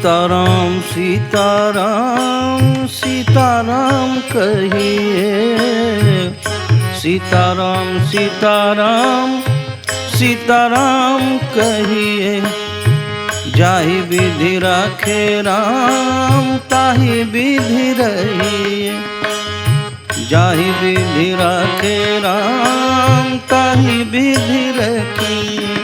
सीताराम सीताराम सीताराम कहिए, सीताराम सीताराम सीताराम कहिए। जाहि विधि राखे राम ताहि विधि रहिए, जाहि विधि राखे राम ताहि विधि रखिए।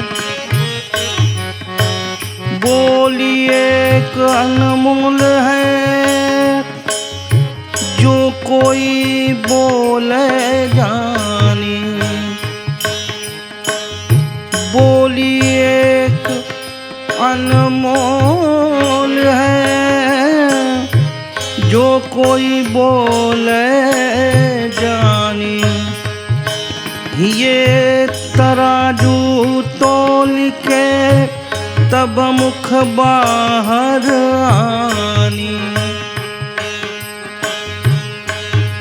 बोलिए एक अनमोल है जो कोई बोले जानी, बोलिए एक अनमोल है जो कोई बोले जानी। ये तराजू तोल के तब मुख बाहर आनी।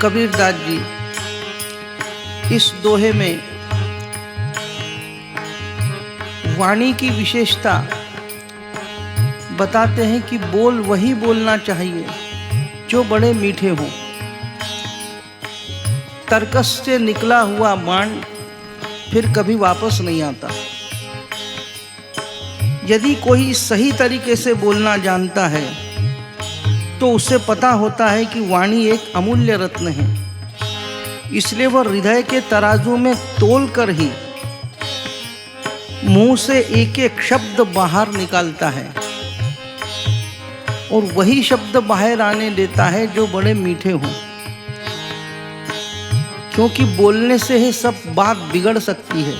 कबीरदास जी इस दोहे में वाणी की विशेषता बताते हैं कि बोल वही बोलना चाहिए जो बड़े मीठे हों। तर्कस से निकला हुआ बाण फिर कभी वापस नहीं आता। यदि कोई सही तरीके से बोलना जानता है तो उसे पता होता है कि वाणी एक अमूल्य रत्न है, इसलिए वह हृदय के तराजू में तोल कर ही मुंह से एक एक शब्द बाहर निकालता है और वही शब्द बाहर आने देता है जो बड़े मीठे हों। क्योंकि बोलने से ही सब बात बिगड़ सकती है।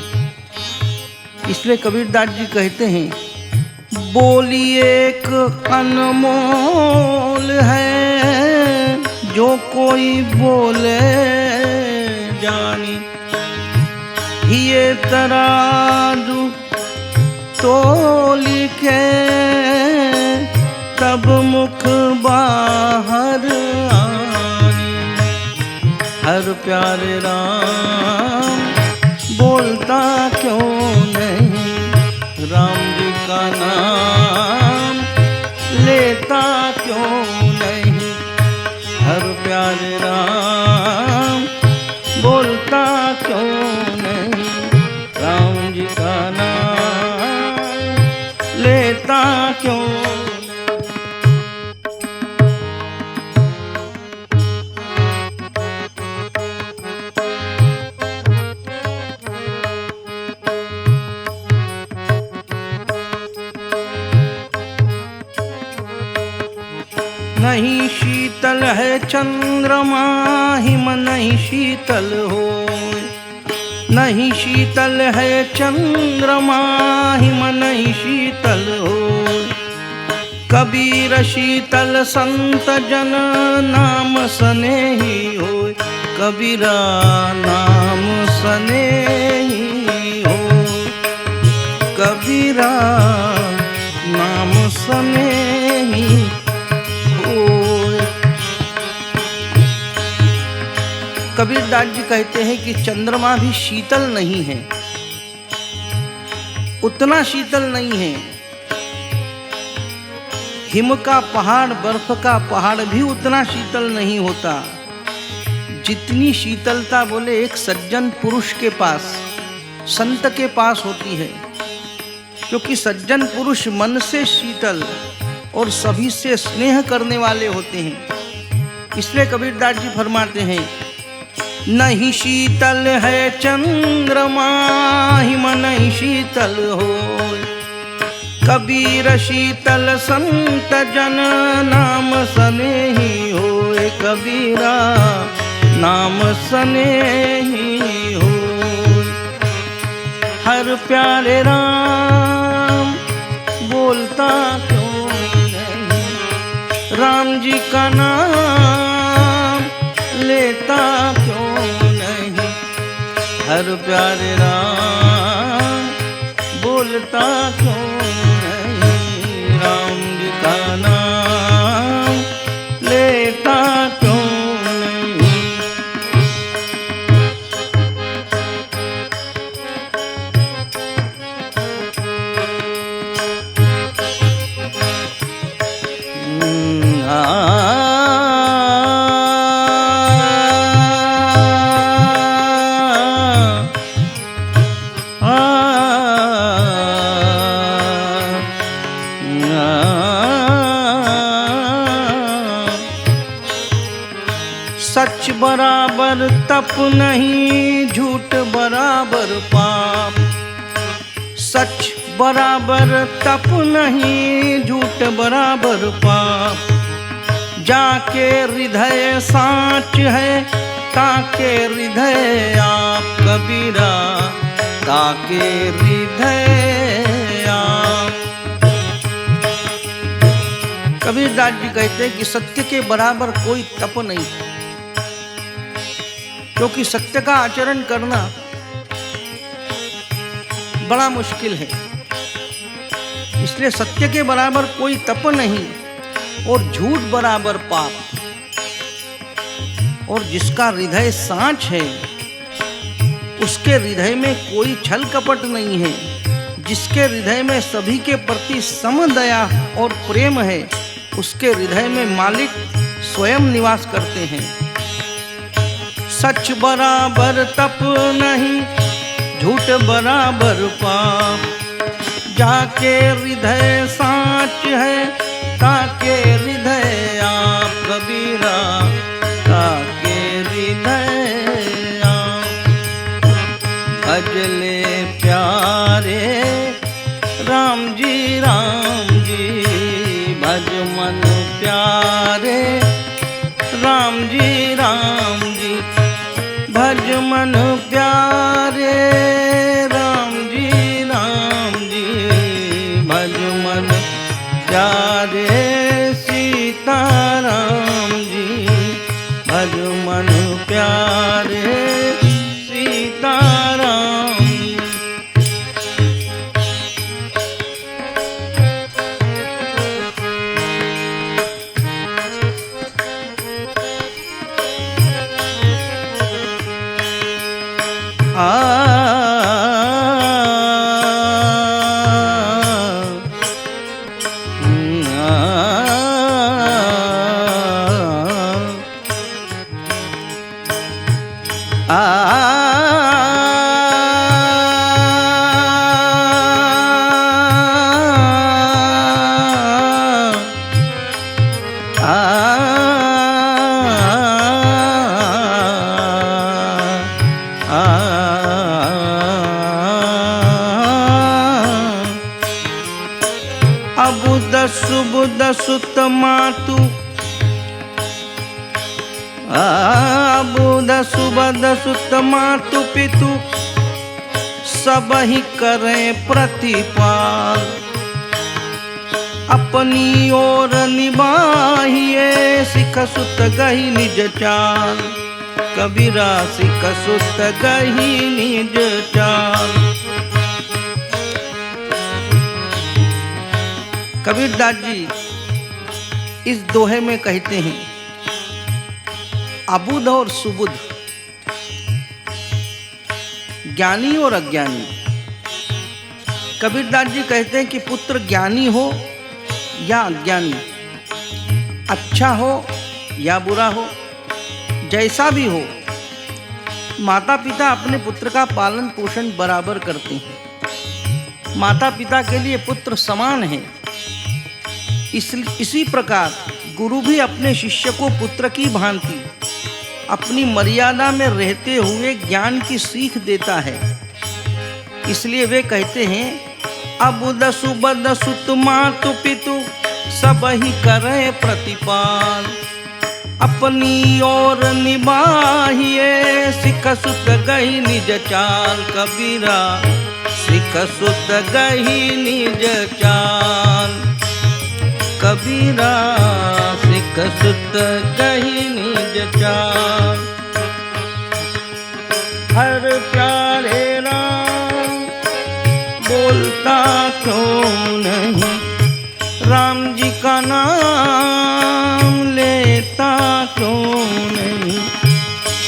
इसलिए कबीरदास जी कहते हैं, बोलिए एक अनमोल है जो कोई बोले जानी। ये तराजू तोल के तब मुख बाहर आनी। हर प्यारे राम बोलता क्यों नहीं, राम जी का नाम लेता क्यों नहीं। हर प्यारे राम बोलता क्यों नहीं, राम जी का नाम लेता क्यों। नहीं शीतल है चंद्रमा हिम नहीं शीतल हो, नहीं शीतल है चंद्रमा हिम नहीं शीतल हो। कबीर शीतल संत जन नाम स्नेही हो, कबीरा नाम स्नेही हो, कबीरा नाम स्नेही। कबीरदास जी कहते हैं कि चंद्रमा भी शीतल नहीं है, उतना शीतल नहीं है। हिम का पहाड़, बर्फ का पहाड़ भी उतना शीतल नहीं होता जितनी शीतलता बोले एक सज्जन पुरुष के पास, संत के पास होती है। क्योंकि सज्जन पुरुष मन से शीतल और सभी से स्नेह करने वाले होते हैं। इसलिए कबीरदास जी फरमाते हैं, नहीं शीतल है चंद्रमा हिम नहीं शीतल हो। कबीर शीतल संत जन नाम स्नेही हो, कबीरा नाम स्नेही हो। हर प्यारे राम बोलता क्यों नहीं, राम जी का नाम लेता क्यों नहीं। हर प्यारे राम बोलता क्यों नहीं, राम जी का नाम लेता क्यों नहीं। सच बराबर तप नहीं, झूठ बराबर पाप। सच बराबर तप नहीं, झूठ बराबर पाप। जाके हृदय साँच है, ताके हृदय आप। कबीरा ताके हृदय आप। कबीरदास जी कहते हैं कि सत्य के बराबर कोई तप नहीं, क्योंकि सत्य का आचरण करना बड़ा मुश्किल है। इसलिए सत्य के बराबर कोई तप नहीं, और झूठ बराबर पाप। और जिसका हृदय सांच है, उसके हृदय में कोई छल कपट नहीं है। जिसके हृदय में सभी के प्रति सम दया और प्रेम है, उसके हृदय में मालिक स्वयं निवास करते हैं। सच बराबर तप नहीं, झूठ बराबर पाप। जाके हृदय सांच है, ताके हृदय आप। कबीरा ताके हृदय आप। भजले प्यारे राम जी, भज मन प्यारे राम जी, भज मन प्यारे राम जी, भज मन प्यारे सीताराम जी, भज मन प्यारे सीताराम जी। सुबुद सुत मातु, बुध सुबद सुत मातु पितु, सब ही करें प्रतिपाल। अपनी ओर निभाइए, सिख सुत गही निज चाल। कबीरा सिख सुत गही निज चाल। कबीरदास जी इस दोहे में कहते हैं, अबुध और सुबुध, ज्ञानी और अज्ञानी। कबीरदास जी कहते हैं कि पुत्र ज्ञानी हो या अज्ञानी, अच्छा हो या बुरा हो, जैसा भी हो, माता पिता अपने पुत्र का पालन पोषण बराबर करते हैं। माता पिता के लिए पुत्र समान है। इसी प्रकार गुरु भी अपने शिष्य को पुत्र की भांति अपनी मर्यादा में रहते हुए ज्ञान की सीख देता है। इसलिए वे कहते हैं, अबुध सुबद सुत मातु पितु, सब ही करे प्रतिपाल। अपनी ओर निभाइए, सिख सुत गही निज चाल। कबीरा सिख सुत गही निज चाल। कबीरा सिख सुत गही निज चाल। हर प्यारे राम बोलता क्यों नहीं, राम जी का नाम लेता क्यों नहीं।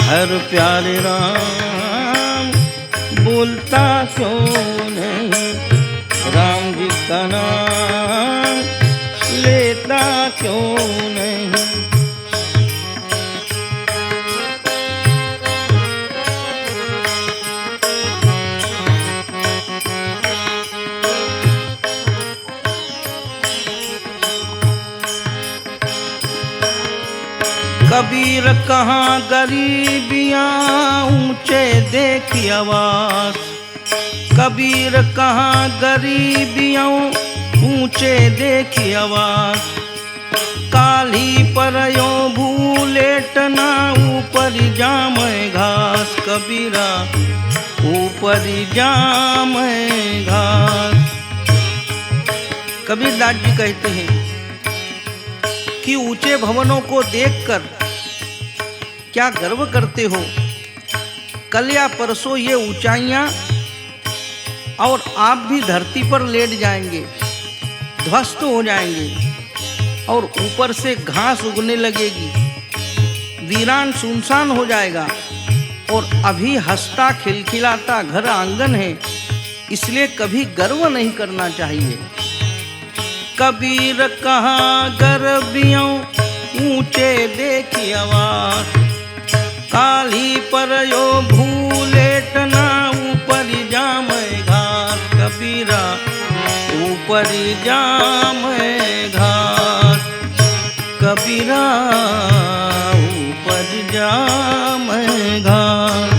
हर प्यारे राम बोलता क्यों नहीं, राम जी का नाम लेता क्यों नहीं। कबीर कहाँ गरीबियाँ ऊंचे देखी आवास, कबीर कहाँ गरीबियाँ ऊंचे देखी आवास। काली पर यो भूलेटना ऊपर जाम घास, कबीरा ऊपर जाम घास। कबीरदास जी कहते हैं कि ऊंचे भवनों को देखकर क्या गर्व करते हो? कल या परसों ये ऊंचाइयां और आप भी धरती पर लेट जाएंगे, ध्वस्त हो जाएंगे और ऊपर से घास उगने लगेगी, वीरान सुनसान हो जाएगा। और अभी हंसता खिलखिलाता घर आंगन है, इसलिए कभी गर्व नहीं करना चाहिए। कबीर कहाँ गरीबियों ऊंचे देखी आवास, काली पर यो भूलेटना ऊपर जाम घास, कबीरा ऊपर जाम घास, कबीरा ऊपर जाम घास।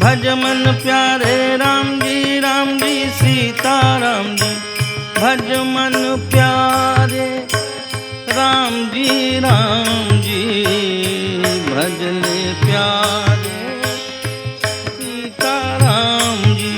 भज मन प्यारे राम जी सीता राम जी, भज मन प्यारे राम जी भज ले प्यारे सीता राम जी।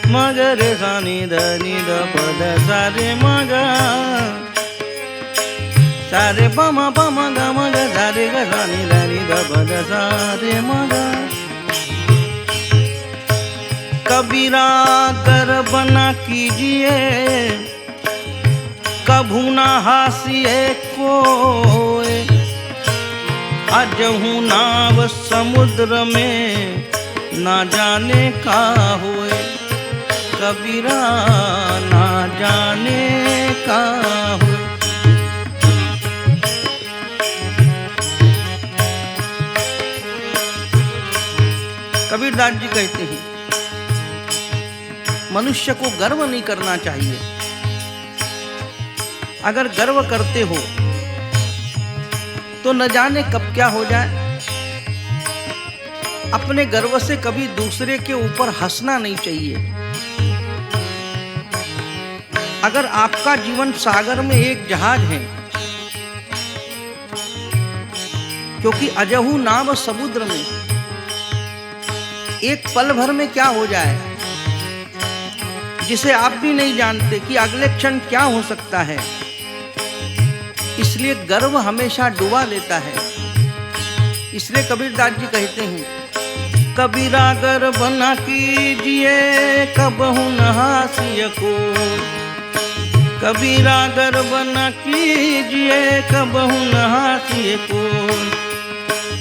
मगरे सानी धनी द पद सारे मगा, सारे पमा पमा ग मग सारे ग सानी धनी द पद सारे मगा। कबीरा गर्व न कीजिए कभू न हासिए कोई, अजहू नाव समुद्र में ना जाने का होए, कबीरा ना जाने का हो। कबीरदास जी कहते हैं मनुष्य को गर्व नहीं करना चाहिए। अगर गर्व करते हो तो न जाने कब क्या हो जाए। अपने गर्व से कभी दूसरे के ऊपर हंसना नहीं चाहिए। अगर आपका जीवन सागर में एक जहाज है, क्योंकि अजहू नाव समुद्र में, एक पल भर में क्या हो जाए जिसे आप भी नहीं जानते कि अगले क्षण क्या हो सकता है। इसलिए गर्व हमेशा डुबा लेता है। इसलिए कबीरदास जी कहते हैं कबीरा गर्व न कीजिए कबहू न हासिए को, कबीरा गर्व न कीजिए कबहू न हासिए को।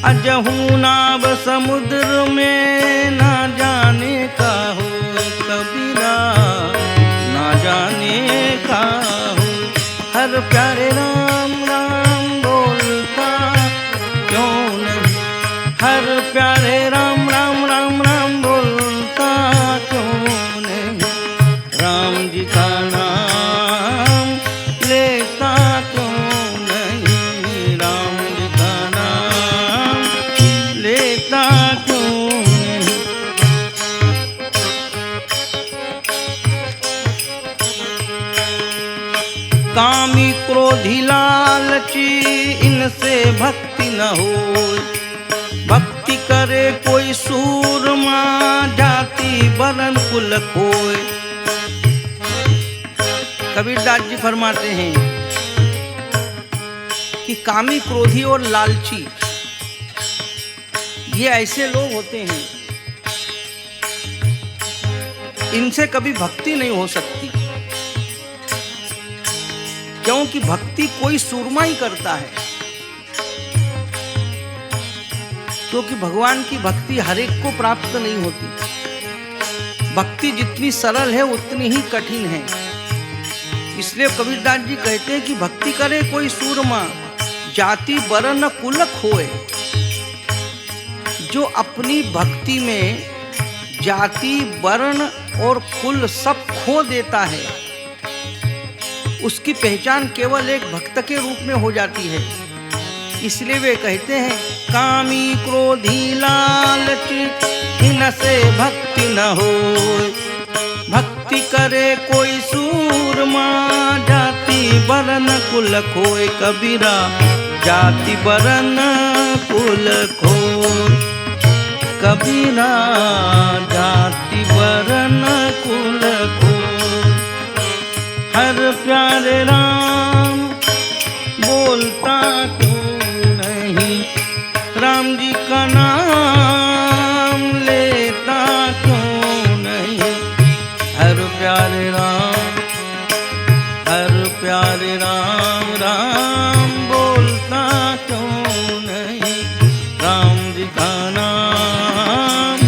अजहू नाव समुद्र में ना जाने का हो, कबीरा ना जाने का हो। हर प्यारे राम राम बोलता क्यों नहीं, हर प्यारे राम राम राम राम बोलता क्यों नहीं। राम जी का नाम लेता क्यों नहीं, राम जी का नाम लेता क्यों नहीं। कामी क्रोधी लालची इनसे भक्ति न हो, भक्ति करे कोई सूरमा जाति वरण कुल खोए। कबीरदास जी फरमाते हैं कि कामी क्रोधी और लालची ये ऐसे लोग होते हैं, इनसे कभी भक्ति नहीं हो सकती, क्योंकि भक्ति कोई सूरमा ही करता है। क्योंकि भगवान की भक्ति हर एक को प्राप्त नहीं होती। भक्ति जितनी सरल है उतनी ही कठिन है। इसलिए कबीरदास जी कहते हैं कि भक्ति करे कोई सूरमा, जाति वर्ण कुल खोए। जो अपनी भक्ति में जाति वर्ण और कुल सब खो देता है, उसकी पहचान केवल एक भक्त के रूप में हो जाती है। इसलिए वे कहते हैं, कामी क्रोधी लालची इनसे भक्ति न होए। भक्ति करे कोई सूरमा, जाति वर्ण कुल खोए। कबीरा जाति वर्ण कुल खोए। कबीरा जाति वर्ण कुल खोए। हर प्यारे राम बोलता क्यों नहीं, राम जी का नाम लेता क्यों नहीं। हर प्यारे राम, हर प्यारे राम, राम बोलता क्यों नहीं, राम जी का नाम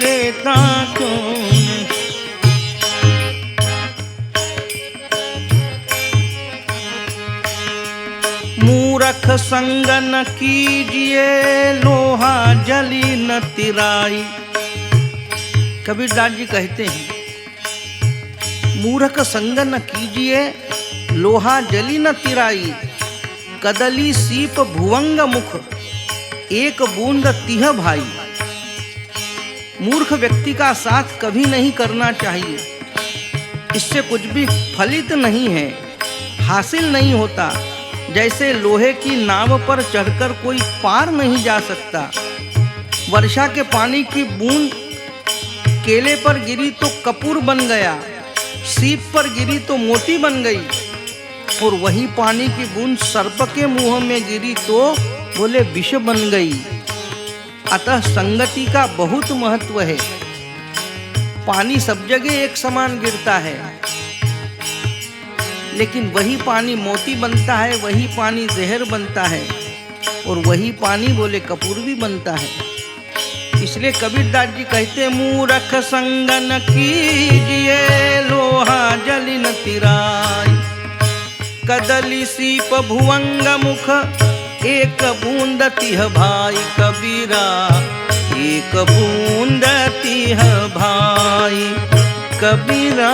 लेता क्यों नहीं। मूर्ख संग न कीजिए, लोहा जली न तिराई। कबीरदास जी कहते हैं, मूर्ख संग न कीजिए, लोहा जली न तिराई। कदली सीप भुवंग मुख, एक बूंद तिह भाई। मूर्ख व्यक्ति का साथ कभी नहीं करना चाहिए। इससे कुछ भी फलित नहीं है, हासिल नहीं होता। जैसे लोहे की नाव पर चढ़कर कोई पार नहीं जा सकता। वर्षा के पानी की बूंद केले पर गिरी तो कपूर बन गया, सीप पर गिरी तो मोती बन गई। और वही पानी की बूंद सर्प के मुंह में गिरी तो बोले विष बन गई। अतः संगति का बहुत महत्व है। पानी सब जगह एक समान गिरता है, लेकिन वही पानी मोती बनता है, वही पानी जहर बनता है, और वही पानी बोले कपूर भी बनता है। इसलिए कबीरदास जी कहते, मूर्ख संग न कीजिए, लोहा जली न तिराई। कदली सीप भुवंग मुख, एक बूंद तिह भाई। कबीरा एक बूंद तिह भाई। कबीरा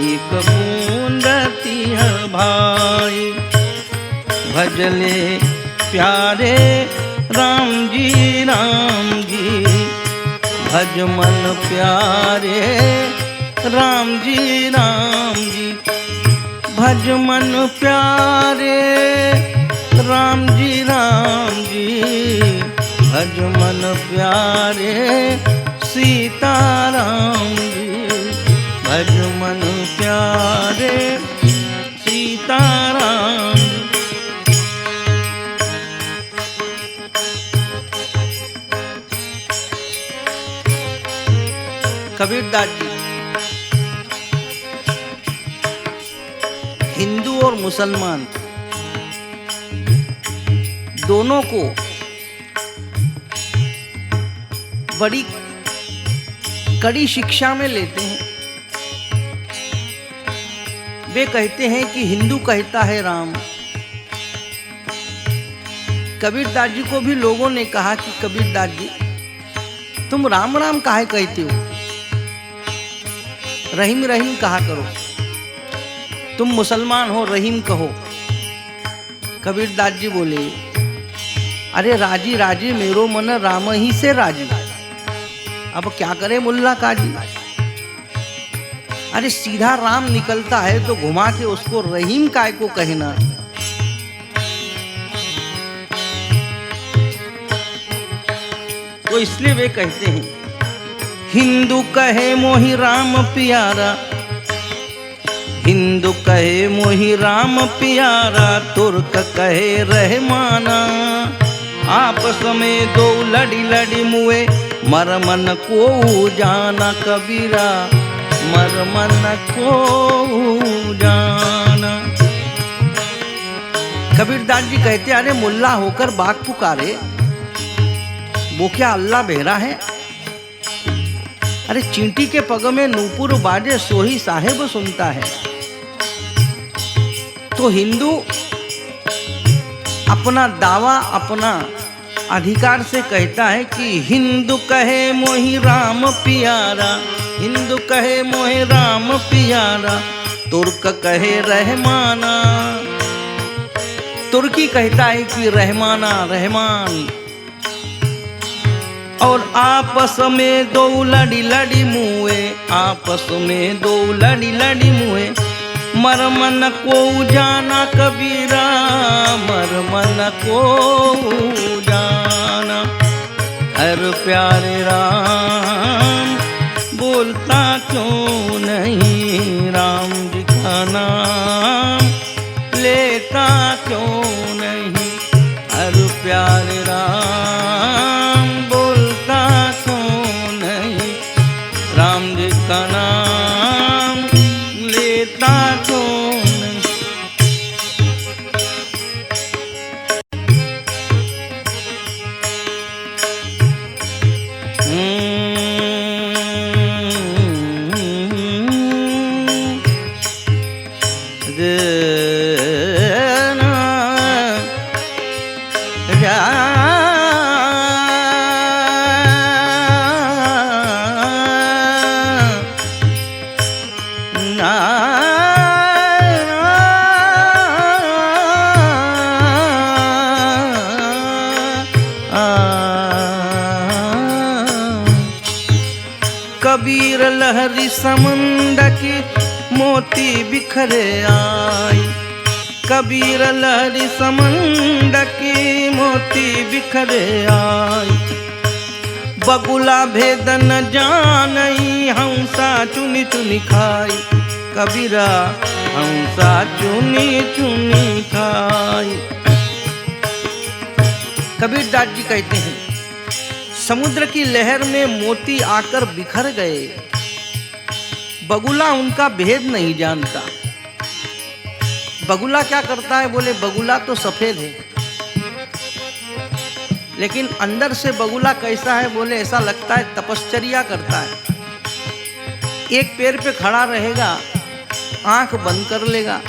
एक बूंद तिह भाई। भजले प्यारे राम जी, राम जी। भज मन प्यारे राम जी, राम जी। भज मन प्यारे राम जी, राम जी। भज मन प्यारे सीताराम जी। भज मन प्यारे सीताराम। कबीरदास जी हिंदू और मुसलमान दोनों को बड़ी कड़ी शिक्षा में लेते हैं। वे कहते हैं कि हिंदू कहता है राम। कबीरदास जी को भी लोगों ने कहा कि कबीरदास जी तुम राम राम काहे कहते हो, रहीम रहीम कहा करो। तुम मुसलमान हो, रहीम कहो। कबीरदास जी बोले, अरे राजी राजी मेरो मन राम ही से राजी। अब क्या करे मुल्ला काजी। अरे सीधा राम निकलता है तो घुमा के उसको रहीम काय को कहना। तो इसलिए वे कहते हैं, हिंदू कहे मोहि राम प्यारा, हिंदू कहे मोहि राम प्यारा, तुर्क कहे रहमाना। आपस में दो लड़ी लड़ी मुए, मरमन को जाना। कबीरा मरमन को जाना। कबीरदास जी कहते, अरे मुल्ला होकर बाग पुकारे, वो क्या अल्लाह बहरा है? अरे चींटी के पग में नूपुर बाजे सोही साहेब सुनता है। तो हिंदू अपना दावा अपना अधिकार से कहता है कि हिंदू कहे मोहि राम पियारा, हिंदू कहे मोहि राम पियारा, तुर्क कहे रहमाना। तुर्की कहता है कि रहमाना रहमान। और आपस में दो लड़ी लड़ी मुए, आपस में दो लड़ी लड़ी मुए, मरमन को जाना कबीरा, मरमन को जाना। हर प्यारे राम बोलता क्यों नहीं, राम जी का नाम लेता क्यों नहीं। हर प्यारे राम बोलता क्यों नहीं, राम जी का नाम लेता क्यों नहीं। कबीर लहरी समुंद की मोती बिखरे आई, कबीर लहरी समुंद की मोती बिखरे आई। बगुला भेद न जानई, हंसा चुनी चुनी खाई, कबीरा हंसा चुनी चुनी खाई। कबीर दास जी कहते हैं समुद्र की लहर में मोती आकर बिखर गए, बगुला उनका भेद नहीं जानता। बगुला क्या करता है? बोले बगुला तो सफेद है, लेकिन अंदर से बगुला कैसा है? बोले ऐसा लगता है तपश्चर्या करता है। एक पैर पे खड़ा रहेगा, आंख बंद कर लेगा,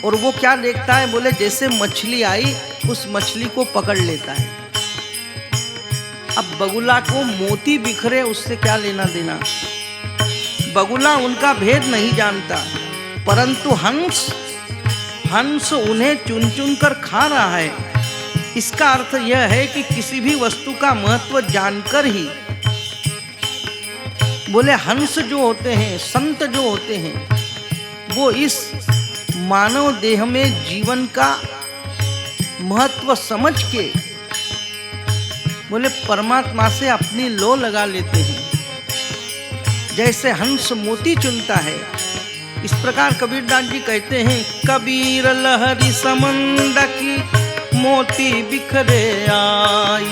और वो क्या देखता है? बोले जैसे मछली आई उस मछली को पकड़ लेता है। अब बगुला को मोती बिखरे उससे क्या लेना देना? बगुला उनका भेद नहीं जानता, परंतु हंस उन्हें चुन चुन कर खा रहा है। इसका अर्थ यह है कि किसी भी वस्तु का महत्व जानकर ही, बोले हंस जो होते हैं, संत जो होते हैं, वो इस मानव देह में जीवन का महत्व समझ के बोले परमात्मा से अपनी लो लगा लेते हैं। जैसे हंस मोती चुनता है, इस प्रकार कबीरदास जी कहते हैं कबीर लहरी समंद की मोती बिखरे आई,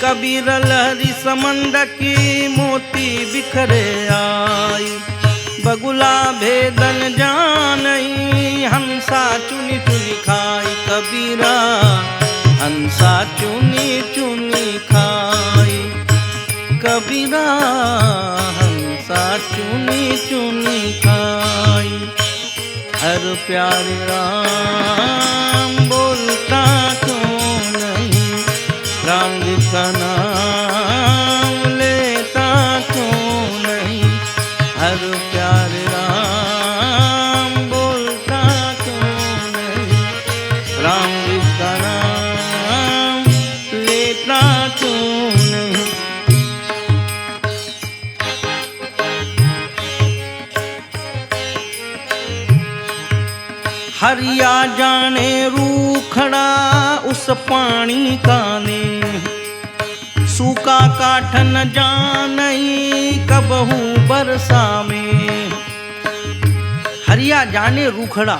कबीर लहरी समंद की मोती बिखरे आई। बगुला भेदन जानई, हंसा चुनी चुनी खाई, कबीरा हंसा चुनी चुनी खाई, कबीरा हंसा चुनी चुनी खाई। हर प्यारे राम बोलता क्यों नहीं, राम जी का नाम लेता क्यों नहीं। हर प्यारे राम बोलता क्यों नहीं, राम जी का नाम लेता क्यों नहीं। हरिया जाने रूखड़ा उस पानी का ने, सूखा काठ न जानई कबहू बरसा में। हरिया जाने रूखड़ा।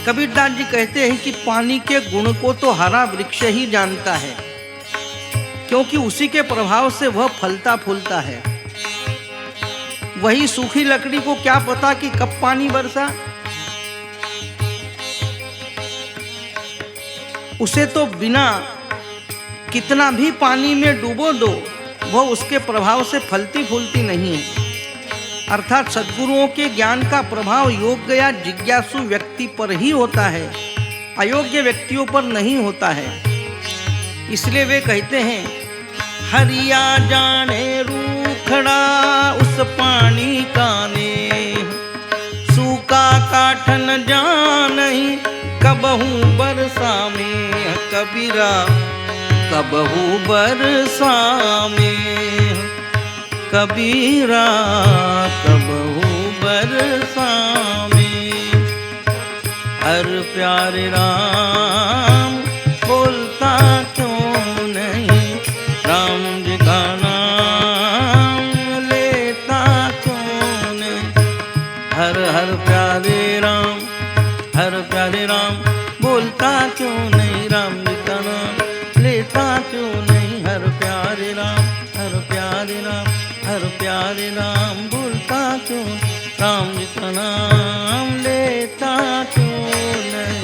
कबीरदास जी कहते हैं कि पानी के गुण को तो हरा वृक्ष ही जानता है, क्योंकि उसी के प्रभाव से वह फलता फूलता है। वही सूखी लकड़ी को क्या पता कि कब पानी बरसा। उसे तो बिना कितना भी पानी में डुबो दो, वह उसके प्रभाव से फलती फूलती नहीं है। अर्थात सद्गुरुओं के ज्ञान का प्रभाव योग्य या जिज्ञासु व्यक्ति पर ही होता है, अयोग्य व्यक्तियों पर नहीं होता है। इसलिए वे कहते हैं, हरिया जाने रूखड़ा उस पानी का नेह, सूखा काठ न जानहि कबहू बरसा में। कबीरा कबहू बरसा में, कबीरा कबहू बरसा में। हर प्यारे राम बोलता क्यों नहीं, राम जी का नाम लेता क्यों नहीं। हर हर प्यारे राम, हर प्यारे राम बोलता क्यों नहीं, राम जी का नाम लेता क्यों नहीं। हर प्यारे राम, हर प्यारे राम, हर प्यारे राम बोलता क्यों, राम जी का नाम लेता क्यों नहीं।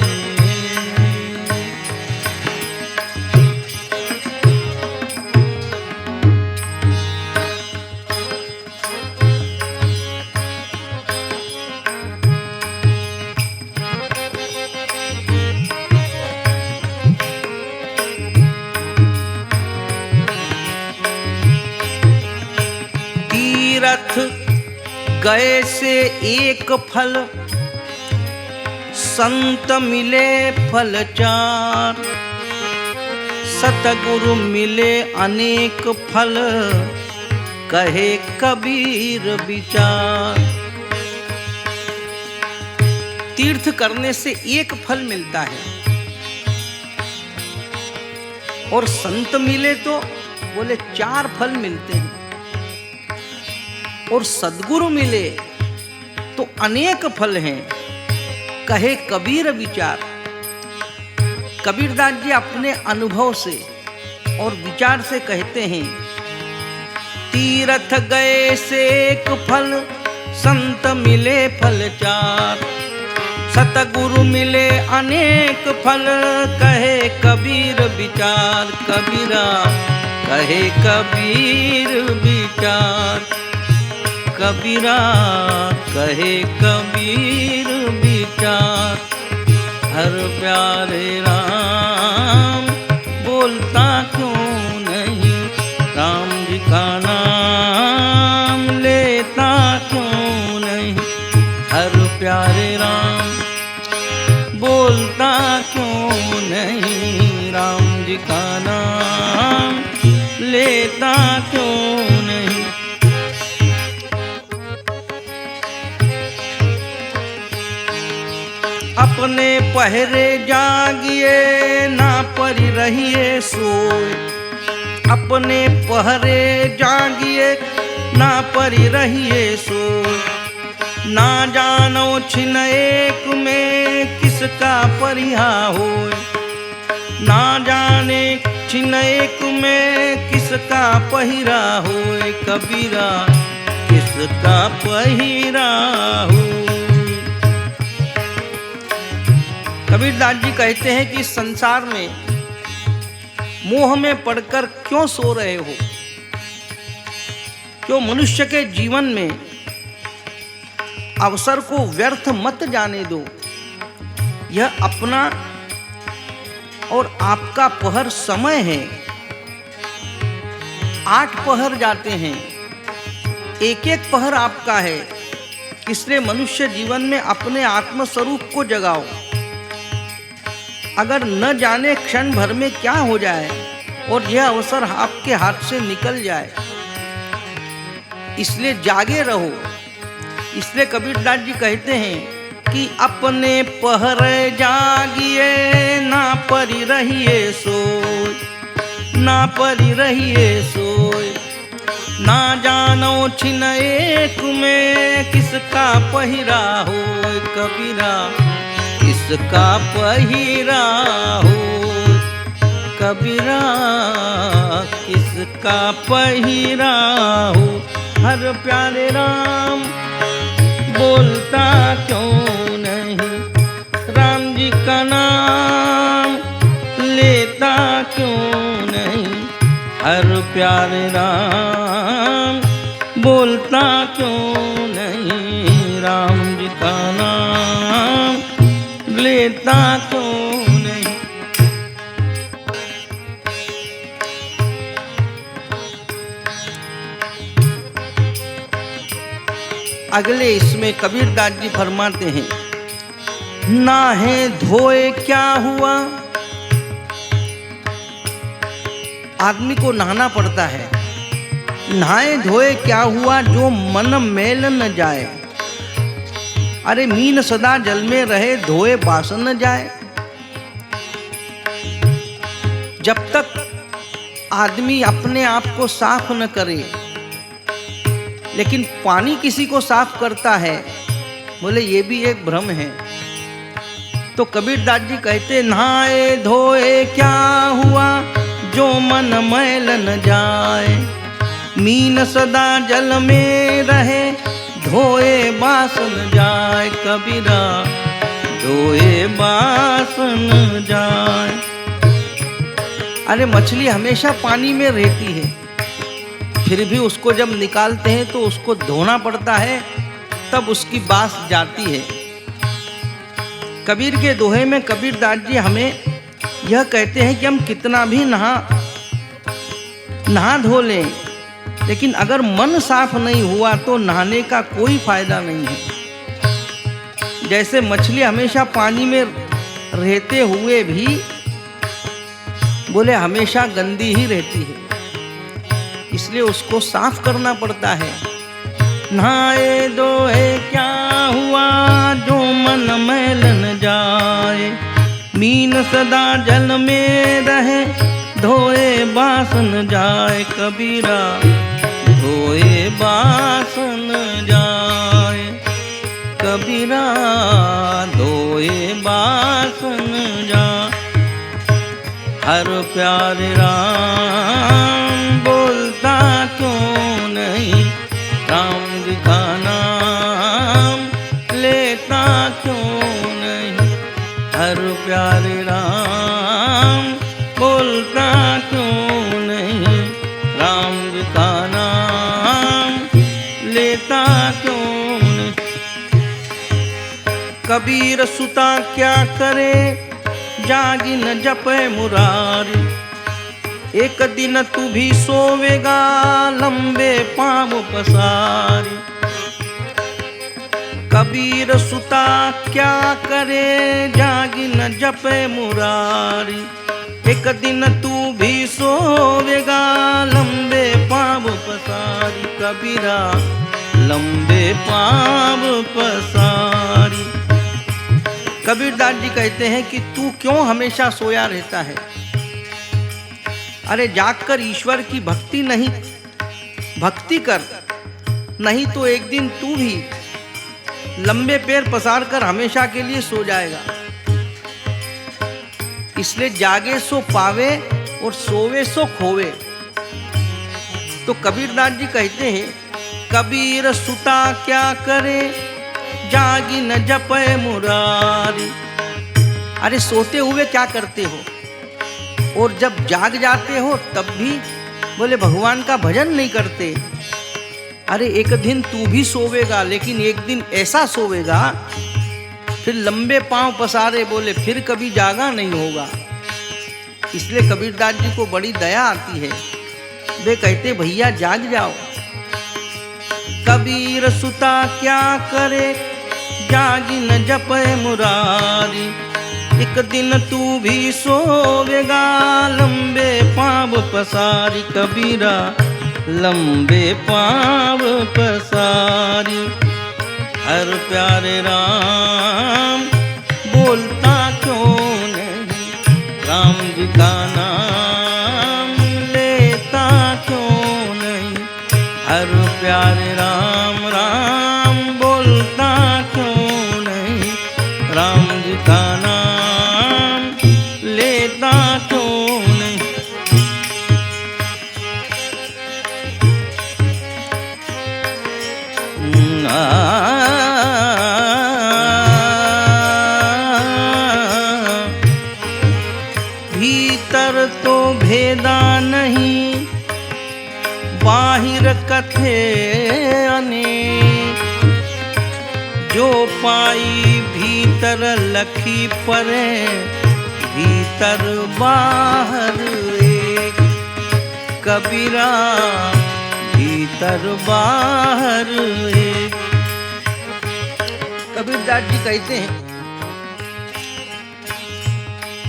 तीरथ गए से एक फल, संत मिले फल चार। सतगुरु मिले अनेक फल, कहे कबीर विचार। तीर्थ करने से एक फल मिलता है, और संत मिले तो बोले 4 फल मिलते हैं, और सद्गुरु मिले तो अनेक फल हैं, कहे कबीर विचार। कबीरदास जी अपने अनुभव से और विचार से कहते हैं, तीरथ गए से एक फल, संत मिले फल चार। सतगुरु मिले अनेक फल, कहे कबीर विचार। कबीरा कहे कबीर विचार, कबीरा कहे कबीर विचार। हर प्यारे राम बोलता क्यों नहीं, राम जी का नाम लेता क्यों नहीं। हर प्यारे राम बोलता क्यों नहीं, राम जी का नाम लेता क्यों नहीं। अपने पहरे जागिए ना परी रहिए सोए। अपने पहरे जागिए ना परी रहिए सोए। ना जानो छिन एक में किसका परिहा होए। ना जाने छिन एक में किसका पहिरा होए। कबीरा किसका पहिरा होए। कबीरदास जी कहते हैं कि संसार में मोह में पड़कर क्यों सो रहे हो, क्यों मनुष्य के जीवन में अवसर को व्यर्थ मत जाने दो। यह अपना और आपका पहर समय है। 8 पहर जाते हैं, एक एक पहर आपका है। इसलिए मनुष्य जीवन में अपने आत्म स्वरूप को जगाओ। अगर न जाने क्षण भर में क्या हो जाए और यह अवसर आपके हाथ से निकल जाए, इसलिए जागे रहो। इसलिए कबीरदास जी कहते हैं कि अपने पहर जागिए ना परी रहिए सोए। ना परी रहिए सोए। ना जानो छिन एक में किसका पहिरा होए। कबीरा किसका पहिरा हो। कबीरा किसका पहिरा हो। हर प्यारे राम बोलता क्यों नहीं, राम जी का नाम लेता क्यों नहीं। हर प्यारे राम बोलता क्यों नहीं, राम जी का नाम लेता क्यों नहीं। अगले इसमें कबीरदास जी फरमाते हैं, नाहे धोए क्या हुआ। आदमी को नहाना पड़ता है, नहाए धोए क्या हुआ, जो मन मैल न जाए। अरे मीन सदा जल में रहे, धोए बासन न जाए। जब तक आदमी अपने आप को साफ न करे, लेकिन पानी किसी को साफ करता है, बोले ये भी एक भ्रम है। तो कबीरदास जी कहते, नहाए धोए क्या हुआ, जो मन मैल न जाए। मीन सदा जल में रहे, धोए बासन जाए। कबीरा धोए बासन जाए। अरे मछली हमेशा पानी में रहती है, फिर भी उसको जब निकालते हैं तो उसको धोना पड़ता है, तब उसकी बास जाती है। कबीर के दोहे में कबीरदास जी हमें यह कहते हैं कि हम कितना भी नहा धो लें, लेकिन अगर मन साफ नहीं हुआ तो नहाने का कोई फायदा नहीं है। जैसे मछली हमेशा पानी में रहते हुए भी बोले हमेशा गंदी ही रहती है, इसलिए उसको साफ करना पड़ता है। नहाए धोए क्या हुआ, जो मन मैल न जाए। मीन सदा जल में रहे, धोए बासन जाए। कबीरा धोए बासन जाए। कबीरा धोए बासन जाए। हर प्यारे राम बोलता क्यों नहीं, राम जी का नाम लेता क्यों नहीं। हर प्यारे राम बोलता क्यों नहीं, राम जी का नाम लेता क्यों नहीं। कबीर सुता क्या करे, जागी न जपे मुरारी। एक दिन तू भी सोवेगा, लंबे पाँव पसारी। कबीर सुता क्या करे, जागी न जपे मुरारी। एक दिन तू भी सोवेगा, लंबे पाँव पसारी। कबीरा लंबे पाँव पसारी। कबीरदास जी कहते हैं कि तू क्यों हमेशा सोया रहता है। अरे जागकर ईश्वर की भक्ति कर, नहीं तो एक दिन तू भी लंबे पैर पसार कर हमेशा के लिए सो जाएगा। इसलिए जागे सो पावे और सोवे सो खोवे। तो कबीरदास जी कहते हैं, कबीर सुता क्या करे, जागी न जपे मुरारी। अरे सोते हुए क्या करते हो, और जब जाग जाते हो तब भी बोले भगवान का भजन नहीं करते। अरे एक दिन तू भी सोवेगा, लेकिन एक दिन ऐसा सोवेगा फिर लंबे पांव पसारे, बोले फिर कभी जागा नहीं होगा। इसलिए कबीरदास जी को बड़ी दया आती है, वे कहते भैया जाग जाओ। कबीर सुता क्या करे, जागी न जपे मुरारी। एक दिन तू भी सोवेगा, लंबे पाँव पसारी। कबीरा लंबे पाँव पसारी। हर प्यारे राम बोलता क्यों नहीं, राम जी का नाम लेता क्यों नहीं। हर प्यारे राम राम बोलता क्यों नहीं, राम जी का नाम लेता क्यों नहीं। भीतर तो भेदा नहीं, बाहिर कथे अनेक, जो पाई भीतर लखी परे, भीतर बाहर एक। कबीरा भीतर बाहर एक। कबीरदास जी कहते हैं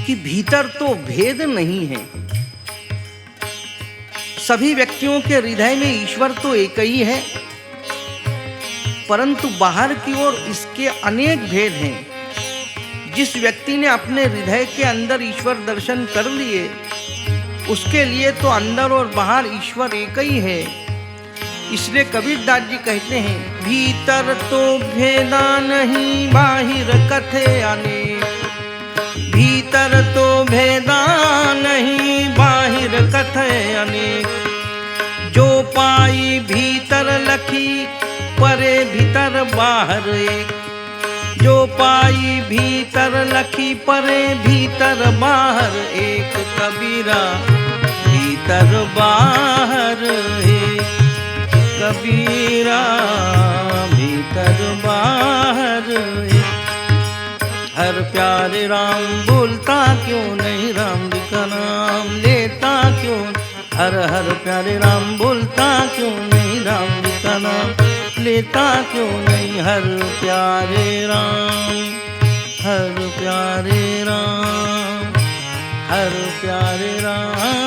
कि भीतर तो भेद नहीं है। सभी व्यक्तियों के हृदय में ईश्वर तो एक ही है, परंतु बाहर की ओर इसके अनेक भेद हैं। जिस व्यक्ति ने अपने हृदय के अंदर ईश्वर दर्शन कर लिए, उसके लिए तो अंदर और बाहर ईश्वर एक ही है। इसलिए कबीरदास जी कहते हैं, भीतर तो भेदा नहीं बाहिर कथे अनेक, भीतर तो भेदा नहीं बाहिर कथे अनेक। जो पाई भीतर लखी परे, भीतर बाहर एक। जो पाई भीतर लखी परे, भीतर बाहर एक। कबीरा भीतर बाहर एक। कबीरा भीतर बाहर एक। हर प्यारे राम बोलता क्यों नहीं, राम जी का नाम लेता क्यों। हर हर प्यारे राम बोलता क्यों नहीं, राम जी का नाम लेता क्यों नहीं। हर प्यारे राम, हर प्यारे राम, हर प्यारे राम।